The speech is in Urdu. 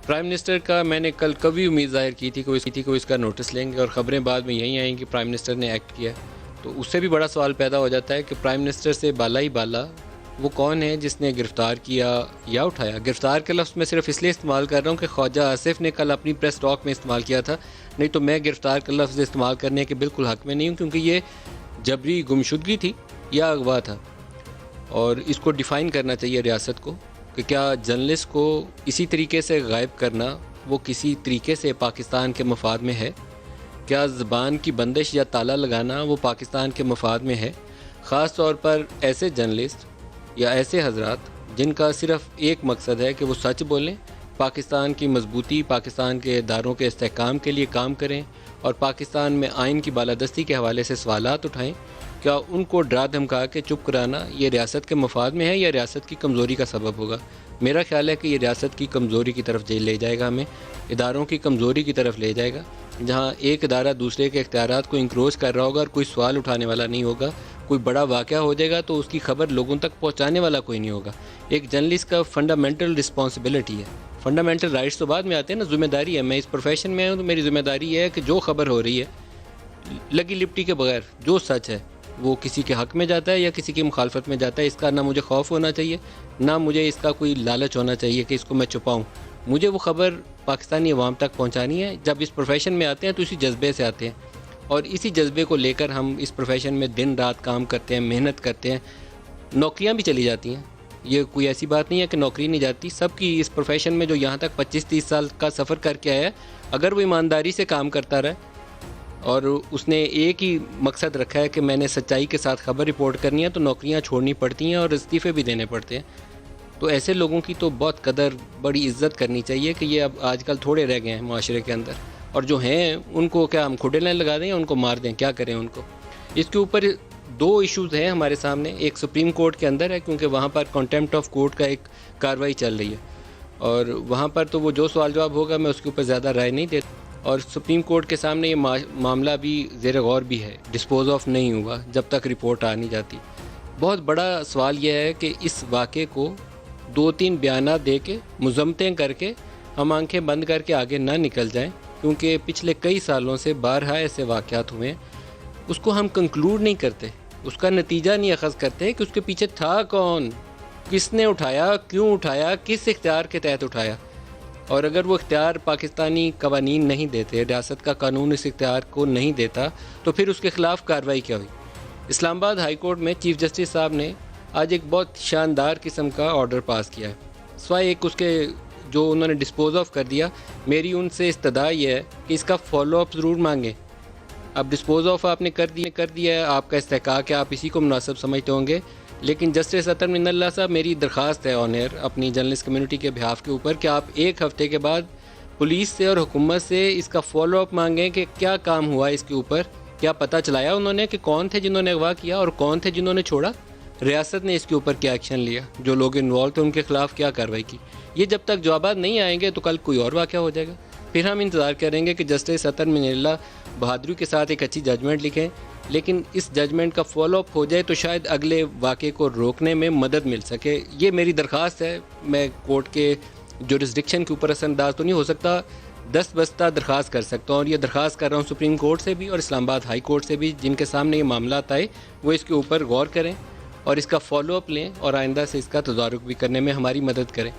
پرائم منسٹر کا میں نے کل کبھی امید ظاہر کی تھی کہ وہ اس کا نوٹس لیں گے اور خبریں بعد میں یہی آئیں کہ پرائم منسٹر نے ایکٹ کیا، تو اس سے بھی بڑا سوال پیدا ہو جاتا ہے کہ پرائم منسٹر سے بالا ہی بالا وہ کون ہے جس نے گرفتار کیا یا اٹھایا۔ گرفتار کا لفظ میں صرف اس لیے استعمال کر رہا ہوں کہ خواجہ آصف نے کل اپنی پریس ٹاک میں استعمال کیا تھا، نہیں تو میں گرفتار کا لفظ استعمال کرنے کے بالکل حق میں نہیں ہوں، کیونکہ یہ جبری گمشدگی تھی یا اغوا تھا، اور اس کو ڈیفائن کرنا چاہیے ریاست کو کہ کیا جرنلسٹ کو اسی طریقے سے غائب کرنا وہ کسی طریقے سے پاکستان کے مفاد میں ہے؟ کیا زبان کی بندش یا تالا لگانا وہ پاکستان کے مفاد میں ہے؟ خاص طور پر ایسے جرنلسٹ یا ایسے حضرات جن کا صرف ایک مقصد ہے کہ وہ سچ بولیں، پاکستان کی مضبوطی، پاکستان کے اداروں کے استحکام کے لیے کام کریں اور پاکستان میں آئین کی بالادستی کے حوالے سے سوالات اٹھائیں، کیا ان کو ڈرا دھمکا کے چپ کرانا یہ ریاست کے مفاد میں ہے یا ریاست کی کمزوری کا سبب ہوگا؟ میرا خیال ہے کہ یہ ریاست کی کمزوری کی طرف لے جائے گا، ہمیں اداروں کی کمزوری کی طرف لے جائے گا، جہاں ایک ادارہ دوسرے کے اختیارات کو انکروچ کر رہا ہوگا اور کوئی سوال اٹھانے والا نہیں ہوگا، کوئی بڑا واقعہ ہو جائے گا تو اس کی خبر لوگوں تک پہنچانے والا کوئی نہیں ہوگا۔ ایک جرنلسٹ کا فنڈامنٹل رسپانسبلٹی ہے، فنڈامنٹل رائٹس تو بعد میں آتے ہیں نا، ذمہ داری ہے۔ میں اس پروفیشن میں ہوں تو میری ذمہ داری ہے کہ جو خبر ہو رہی ہے لگی لپٹی کے بغیر جو سچ ہے وہ کسی کے حق میں جاتا ہے یا کسی کی مخالفت میں جاتا ہے، اس کا نہ مجھے خوف ہونا چاہیے نہ مجھے اس کا کوئی لالچ ہونا چاہیے کہ اس کو میں چھپاؤں۔ مجھے وہ خبر پاکستانی عوام تک پہنچانی ہے۔ جب اس پروفیشن میں آتے ہیں تو اسی جذبے سے آتے ہیں، اور اسی جذبے کو لے کر ہم اس پروفیشن میں دن رات کام کرتے ہیں، محنت کرتے ہیں۔ نوکریاں بھی چلی جاتی ہیں، یہ کوئی ایسی بات نہیں ہے کہ نوکری نہیں جاتی، سب کی اس پروفیشن میں جو یہاں تک 25-30 سال کا سفر کر کے آیا ہے، اگر وہ ایمانداری سے کام کرتا رہے اور اس نے ایک ہی مقصد رکھا ہے کہ میں نے سچائی کے ساتھ خبر رپورٹ کرنی ہے، تو نوکریاں چھوڑنی پڑتی ہیں اور استعفے بھی دینے پڑتے ہیں۔ تو ایسے لوگوں کی تو بہت قدر، بڑی عزت کرنی چاہیے کہ یہ اب آج کل تھوڑے رہ گئے ہیں معاشرے کے اندر، اور جو ہیں ان کو کیا ہم کھڈے لائن لگا دیں یا ان کو مار دیں، کیا کریں ان کو؟ اس کے اوپر دو ایشوز ہیں ہمارے سامنے، ایک سپریم کورٹ کے اندر ہے کیونکہ وہاں پر کنٹیمپٹ آف کورٹ کا ایک کارروائی چل رہی ہے، اور وہاں پر تو وہ جو سوال جواب ہوگا میں اس کے اوپر زیادہ رائے نہیں دیتا، اور سپریم کورٹ کے سامنے یہ معاملہ بھی زیر غور بھی ہے، ڈسپوز آف نہیں ہوا جب تک رپورٹ آ نہیں جاتی۔ بہت بڑا سوال یہ ہے کہ اس واقعے کو 2-3 بیانات دے کے، مذمتیں کر کے ہم آنکھیں بند کر کے آگے نہ نکل جائیں، کیونکہ پچھلے کئی سالوں سے بارہا ایسے واقعات ہوئے ہیں، اس کو ہم کنکلوڈ نہیں کرتے، اس کا نتیجہ نہیں اخذ کرتے کہ اس کے پیچھے تھا کون، کس نے اٹھایا، کیوں اٹھایا، کس اختیار کے تحت اٹھایا، اور اگر وہ اختیار پاکستانی قوانین نہیں دیتے، ریاست کا قانون اس اختیار کو نہیں دیتا، تو پھر اس کے خلاف کارروائی کیا ہوئی؟ اسلام آباد ہائی کورٹ میں چیف جسٹس صاحب نے آج ایک بہت شاندار قسم کا آرڈر پاس کیا ہے، سوائے ایک اس کے جو انہوں نے ڈسپوز آف کر دیا، میری ان سے استدعا یہ ہے کہ اس کا فالو اپ ضرور مانگیں۔ اب ڈسپوز آف آپ نے کر دیا ہے، آپ کا استحقاق ہے، آپ اسی کو مناسب سمجھتے ہوں گے، لیکن جسٹس اطہر من اللہ صاحب، میری درخواست ہے آن ایئر اپنی جرنلسٹ کمیونٹی کے بہاف کے اوپر کہ آپ ایک ہفتے کے بعد پولیس سے اور حکومت سے اس کا فالو اپ مانگیں کہ کیا کام ہوا اس کے اوپر، کیا پتہ چلایا انہوں نے کہ کون تھے جنہوں نے اغوا کیا اور کون تھے جنہوں نے چھوڑا، ریاست نے اس کے اوپر کیا ایکشن لیا، جو لوگ انوالو تھے ان کے خلاف کیا کارروائی کی۔ یہ جب تک جوابات نہیں آئیں گے تو کل کوئی اور واقعہ ہو جائے گا، پھر ہم انتظار کریں گے کہ جسٹس اطہر من اللہ بہادری کے ساتھ ایک اچھی ججمنٹ لکھیں، لیکن اس ججمنٹ کا فالو اپ ہو جائے تو شاید اگلے واقعے کو روکنے میں مدد مل سکے۔ یہ میری درخواست ہے، میں کورٹ کے جورسڈکشن کے اوپر اثر انداز تو نہیں ہو سکتا، دست بستہ درخواست کر سکتا ہوں، اور یہ درخواست کر رہا ہوں سپریم کورٹ سے بھی اور اسلام آباد ہائی کورٹ سے بھی، جن کے سامنے یہ معاملات آئے وہ اس کے اوپر غور کریں اور اس کا فالو اپ لیں اور آئندہ سے اس کا تدارک بھی کرنے میں ہماری مدد کریں۔